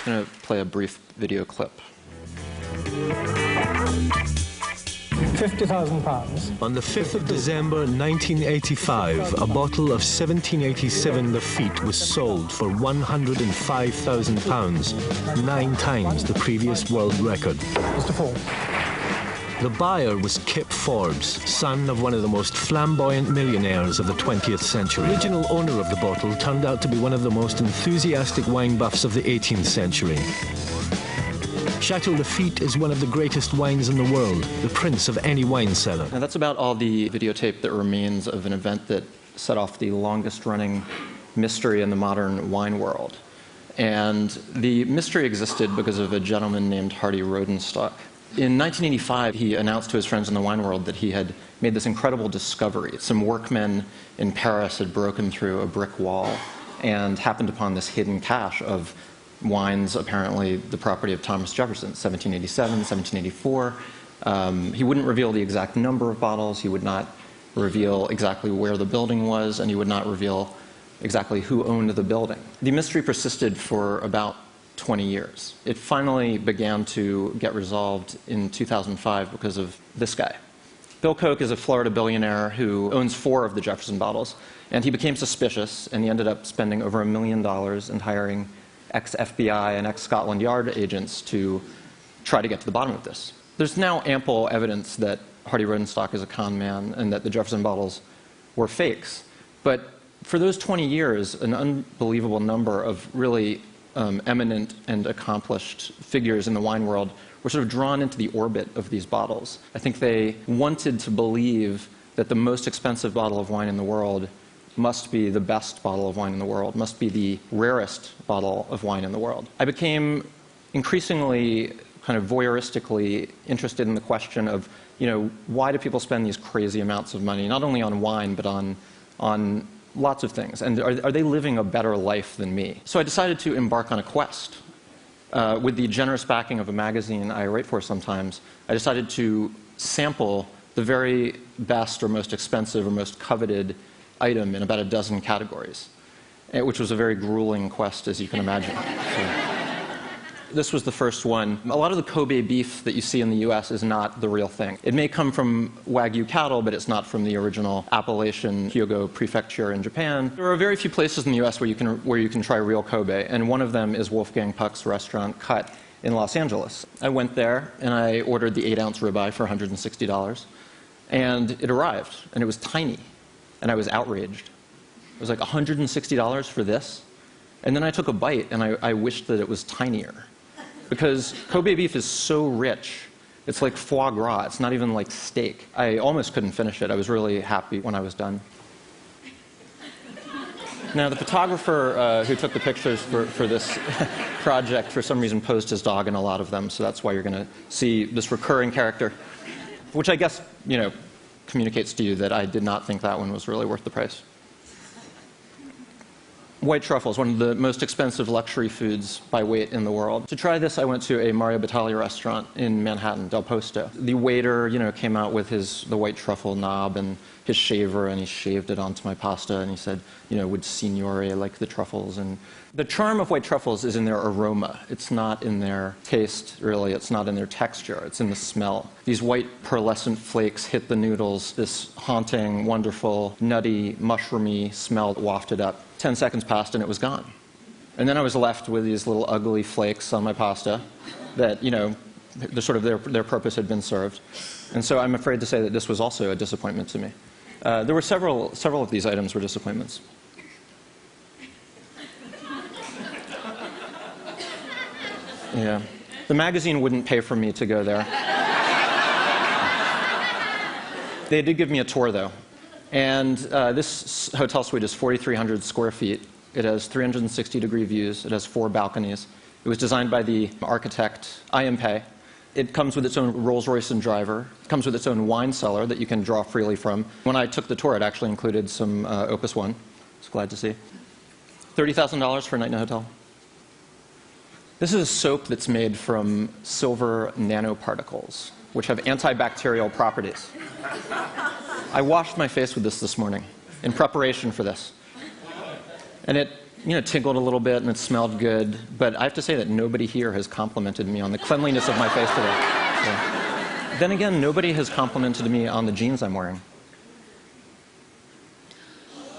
just going to play a brief video clip. £50,000. On the 5th of December 1985, a bottle of 1787 Lafite was sold for £105,000, 9 times the previous world record. Mr. Forbes. The buyer was Kip Forbes, son of one of the most flamboyant millionaires of the 20th century. The original owner of the bottle turned out to be one of the most enthusiastic wine buffs of the 18th century. Chateau Lafite is one of the greatest wines in the world, the prince of any wine cellar. Now that's about all the videotape that remains of an event that set off the longest-running mystery in the modern wine world. And the mystery existed because of a gentleman named Hardy Rodenstock. In 1985, he announced to his friends in the wine world that he had made this incredible discovery. Some workmen in Paris had broken through a brick wall and happened upon this hidden cache of wines, apparently the property of Thomas Jefferson, 1787, 1784. He wouldn't reveal the exact number of bottles, he would not reveal exactly where the building was, and he would not reveal exactly who owned the building. The mystery persisted for about 20 years. It finally began to get resolved in 2005 because of this guy. Bill Koch is a Florida billionaire who owns 4 of the Jefferson bottles, and he became suspicious, and he ended up spending over $1 million and hiring ex-FBI and ex-Scotland Yard agents to try to get to the bottom of this. There's now ample evidence that Hardy Rodenstock is a con man and that the Jefferson bottles were fakes. But for those 20 years, an unbelievable number of really eminent and accomplished figures in the wine world were sort of drawn into the orbit of these bottles. I think they wanted to believe that the most expensive bottle of wine in the world must be the best bottle of wine in the world, must be the rarest bottle of wine in the world. I became increasingly kind of voyeuristically interested in the question of, why do people spend these crazy amounts of money, not only on wine, but on lots of things? And are they living a better life than me? So I decided to embark on a quest. With the generous backing of a magazine I write for sometimes, I decided to sample the very best or most expensive or most coveted item in about a dozen categories, which was a very grueling quest, as you can imagine. So, this was the first one. A lot of the Kobe beef that you see in the US is not the real thing. It may come from Wagyu cattle, but it's not from the original Appalachian Hyogo prefecture in Japan. There are very few places in the US where you can try real Kobe, and one of them is Wolfgang Puck's restaurant Cut in Los Angeles. I went there and I ordered the 8-ounce ribeye for $160, and it arrived, and it was tiny. And I was outraged. It was like $160 for this? And then I took a bite, and I wished that it was tinier. Because Kobe beef is so rich, it's like foie gras. It's not even like steak. I almost couldn't finish it. I was really happy when I was done. Now, the photographer who took the pictures for this project, for some reason, posed his dog in a lot of them, so that's why you're going to see this recurring character, which I guess, communicates to you that I did not think that one was really worth the price. White truffles, one of the most expensive luxury foods by weight in the world. To try this, I went to a Mario Batali restaurant in Manhattan, Del Posto. The waiter, came out with the white truffle knob and his shaver, and he shaved it onto my pasta, and he said, would signore like the truffles? And the charm of white truffles is in their aroma. It's not in their taste, really. It's not in their texture. It's in the smell. These white pearlescent flakes hit the noodles. This haunting, wonderful, nutty, mushroomy smell wafted up. 10 seconds passed, and it was gone. And then I was left with these little ugly flakes on my pasta that, their purpose had been served. And so I'm afraid to say that this was also a disappointment to me. There were several of these items were disappointments. Yeah. The magazine wouldn't pay for me to go there. They did give me a tour, though. And this hotel suite is 4,300 square feet. It has 360-degree views. It has 4 balconies. It was designed by the architect I.M. Pei. It comes with its own Rolls-Royce and driver. It comes with its own wine cellar that you can draw freely from. When I took the tour, it actually included some Opus One. I was glad to see. $30,000 for a night in a hotel. This is a soap that's made from silver nanoparticles, which have antibacterial properties. I washed my face with this morning in preparation for this. And tingled a little bit and it smelled good, but I have to say that nobody here has complimented me on the cleanliness of my face today. So. Then again, nobody has complimented me on the jeans I'm wearing.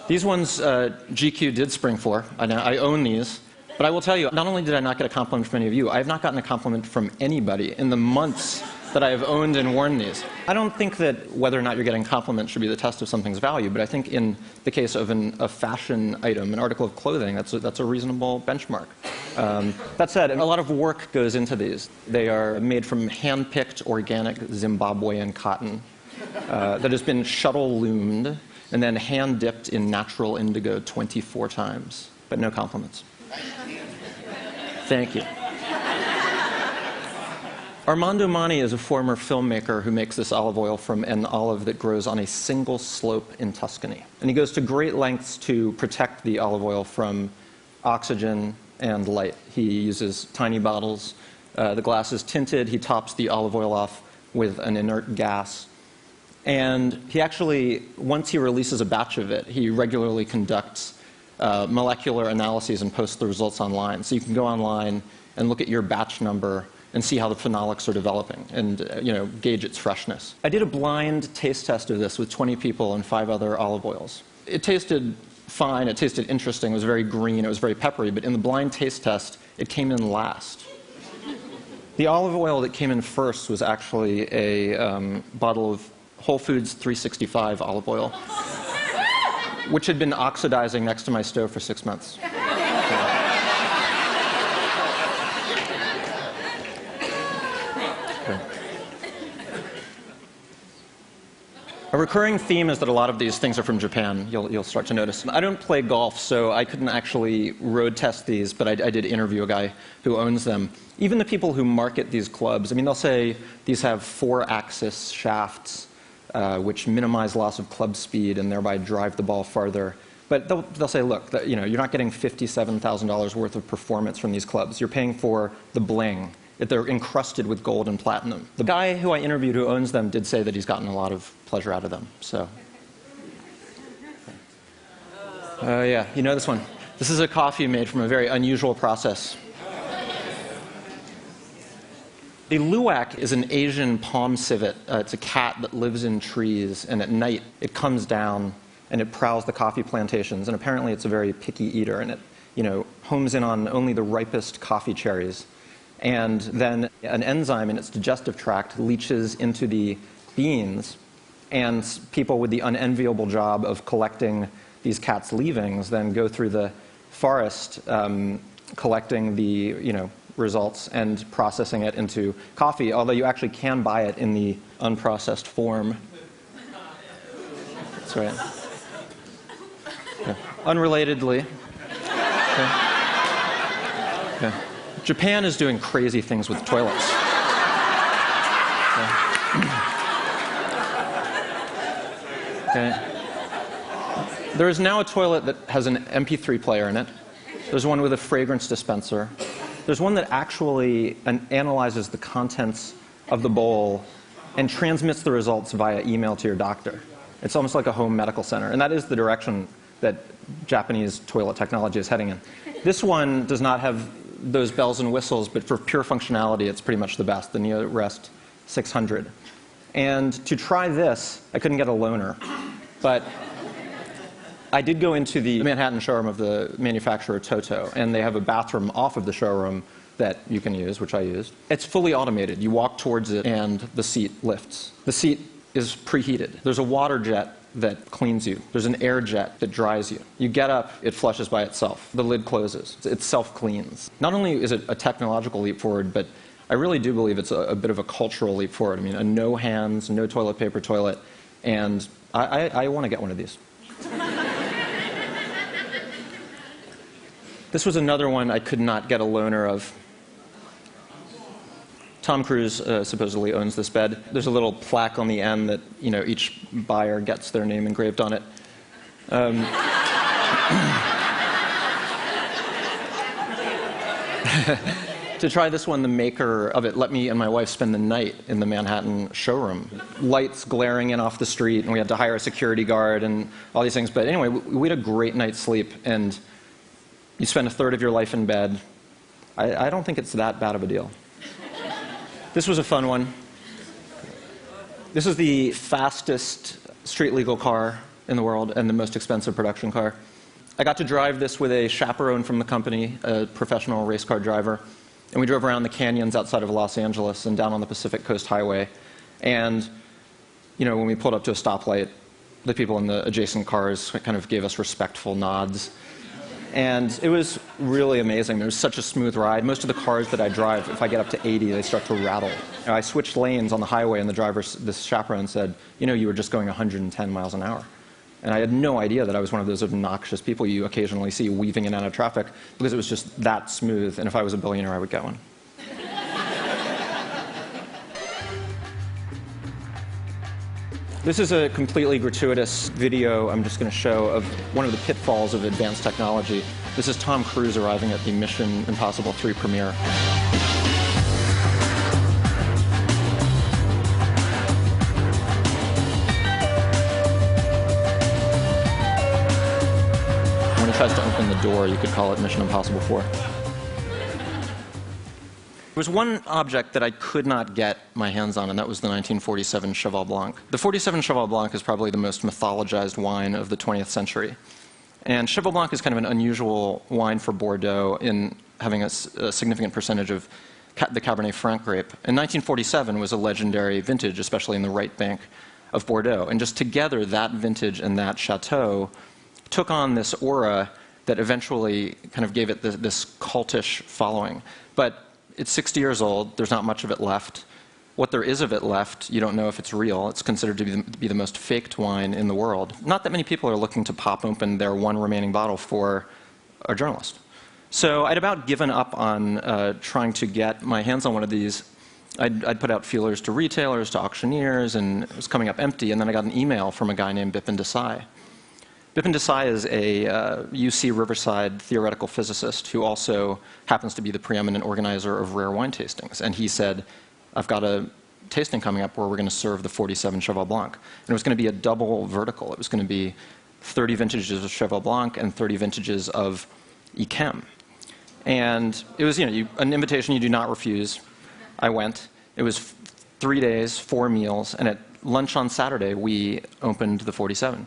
These ones, GQ did spring for. I own these. But I will tell you, not only did I not get a compliment from any of you, I have not gotten a compliment from anybody in the months that I have owned and worn these. I don't think that whether or not you're getting compliments should be the test of something's value, but I think in the case of a fashion item, an article of clothing, that's a reasonable benchmark. That said, a lot of work goes into these. They are made from hand-picked organic Zimbabwean cotton that has been shuttle loomed and then hand-dipped in natural indigo 24 times, but no compliments. Thank you. Armando Mani is a former filmmaker who makes this olive oil from an olive that grows on a single slope in Tuscany. And he goes to great lengths to protect the olive oil from oxygen and light. He uses tiny bottles. The glass is tinted. He tops the olive oil off with an inert gas. And he actually, once he releases a batch of it, he regularly conducts molecular analyses and post the results online. So you can go online and look at your batch number and see how the phenolics are developing and gauge its freshness. I did a blind taste test of this with 20 people and 5 other olive oils. It tasted fine, it tasted interesting, it was very green, it was very peppery, but in the blind taste test, it came in last. The olive oil that came in first was actually a bottle of Whole Foods 365 olive oil, which had been oxidizing next to my stove for 6 months. Okay. A recurring theme is that a lot of these things are from Japan, you'll start to notice. I don't play golf, so I couldn't actually road test these, but I did interview a guy who owns them. Even the people who market these clubs, they'll say these have 4-axis shafts, which minimize loss of club speed and thereby drive the ball farther. But they'll say, look, you're not getting $57,000 worth of performance from these clubs. You're paying for the bling. They're encrusted with gold and platinum. The guy who I interviewed who owns them did say that he's gotten a lot of pleasure out of them. So, yeah, you know this one. This is a coffee made from a very unusual process. A luwak is an Asian palm civet. It's a cat that lives in trees, and at night it comes down and it prowls the coffee plantations, and apparently it's a very picky eater, and it homes in on only the ripest coffee cherries. And then an enzyme in its digestive tract leaches into the beans, and people with the unenviable job of collecting these cats' leavings then go through the forest collecting the results and processing it into coffee, although you actually can buy it in the unprocessed form. That's right. Okay. Unrelatedly, okay. Japan is doing crazy things with toilets. Okay. There is now a toilet that has an MP3 player in it. There's one with a fragrance dispenser. There's one that actually analyzes the contents of the bowl and transmits the results via email to your doctor. It's almost like a home medical center, and that is the direction that Japanese toilet technology is heading in. This one does not have those bells and whistles, but for pure functionality, it's pretty much the best, the NeoRest 600. And to try this, I couldn't get a loaner, but I did go into the Manhattan showroom of the manufacturer Toto, and they have a bathroom off of the showroom that you can use, which I used. It's fully automated. You walk towards it, and the seat lifts. The seat is preheated. There's a water jet that cleans you. There's an air jet that dries you. You get up, it flushes by itself. The lid closes. It self-cleans. Not only is it a technological leap forward, but I really do believe it's a bit of a cultural leap forward. A no hands, no toilet paper toilet, and I want to get one of these. This was another one I could not get a loaner of. Tom Cruise supposedly owns this bed. There's a little plaque on the end that each buyer gets their name engraved on it. To try this one, the maker of it let me and my wife spend the night in the Manhattan showroom. Lights glaring in off the street, and we had to hire a security guard and all these things. But anyway, we had a great night's sleep, and You spend a third of your life in bed. I don't think it's that bad of a deal. This was a fun one. This is the fastest street-legal car in the world and the most expensive production car. I got to drive this with a chaperone from the company, a professional race car driver. And we drove around the canyons outside of Los Angeles and down on the Pacific Coast Highway. And, when we pulled up to a stoplight, the people in the adjacent cars kind of gave us respectful nods. And it was really amazing. It was such a smooth ride. Most of the cars that I drive, if I get up to 80, they start to rattle. I switched lanes on the highway, and this chaperone said, you were just going 110 miles an hour. And I had no idea that I was one of those obnoxious people you occasionally see weaving in and out of traffic, because it was just that smooth, and if I was a billionaire, I would get one. This is a completely gratuitous video I'm just going to show of one of the pitfalls of advanced technology. This is Tom Cruise arriving at the Mission Impossible 3 premiere. When he tries to open the door, you could call it Mission Impossible 4. There was one object that I could not get my hands on, and that was the 1947 Cheval Blanc. The 47 Cheval Blanc is probably the most mythologized wine of the 20th century. And Cheval Blanc is kind of an unusual wine for Bordeaux in having a significant percentage of the Cabernet Franc grape. And 1947 was a legendary vintage, especially in the right bank of Bordeaux. And just together, that vintage and that chateau took on this aura that eventually kind of gave it this cultish following. But it's 60 years old. There's not much of it left. What there is of it left, you don't know if it's real. It's considered to be the most faked wine in the world. Not that many people are looking to pop open their one remaining bottle for a journalist. So I'd about given up on trying to get my hands on one of these. I'd put out feelers to retailers, to auctioneers, and it was coming up empty. And then I got an email from a guy named Bipin Desai. Bipin Desai is a UC Riverside theoretical physicist who also happens to be the preeminent organizer of rare wine tastings. And he said, I've got a tasting coming up where we're going to serve the 47 Cheval Blanc. And it was going to be a double vertical. It was going to be 30 vintages of Cheval Blanc and 30 vintages of Yquem. And it was an invitation you do not refuse. I went. It was 3 days, 4 meals, and at lunch on Saturday, we opened the 47.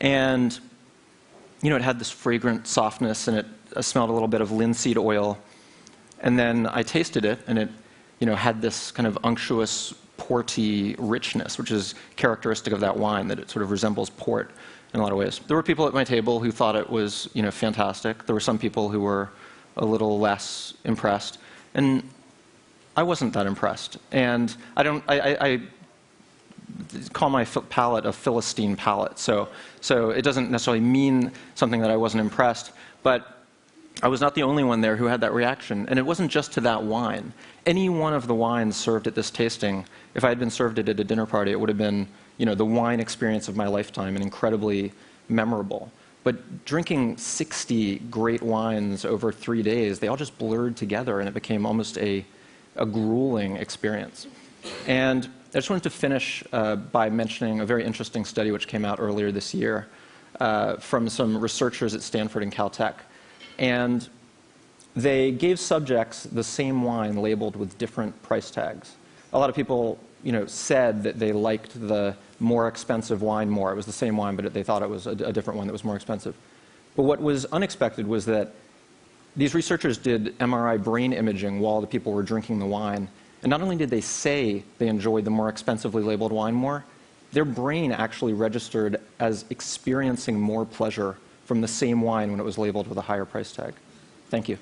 And, it had this fragrant softness, and it smelled a little bit of linseed oil. And then I tasted it, and it, had this kind of unctuous, porty richness, which is characteristic of that wine, that it sort of resembles port in a lot of ways. There were people at my table who thought it was, fantastic. There were some people who were a little less impressed. And I wasn't that impressed. And I call my palate a Philistine palate. So it doesn't necessarily mean something that I wasn't impressed, but I was not the only one there who had that reaction. And it wasn't just to that wine. Any one of the wines served at this tasting, if I had been served it at a dinner party, it would have been, the wine experience of my lifetime and incredibly memorable. But drinking 60 great wines over 3 days, they all just blurred together, and it became almost a grueling experience. And I just wanted to finish by mentioning a very interesting study which came out earlier this year from some researchers at Stanford and Caltech. And they gave subjects the same wine labeled with different price tags. A lot of people said that they liked the more expensive wine more. It was the same wine, but they thought it was a different one that was more expensive. But what was unexpected was that these researchers did MRI brain imaging while the people were drinking the wine. And not only did they say they enjoyed the more expensively labeled wine more, their brain actually registered as experiencing more pleasure from the same wine when it was labeled with a higher price tag. Thank you.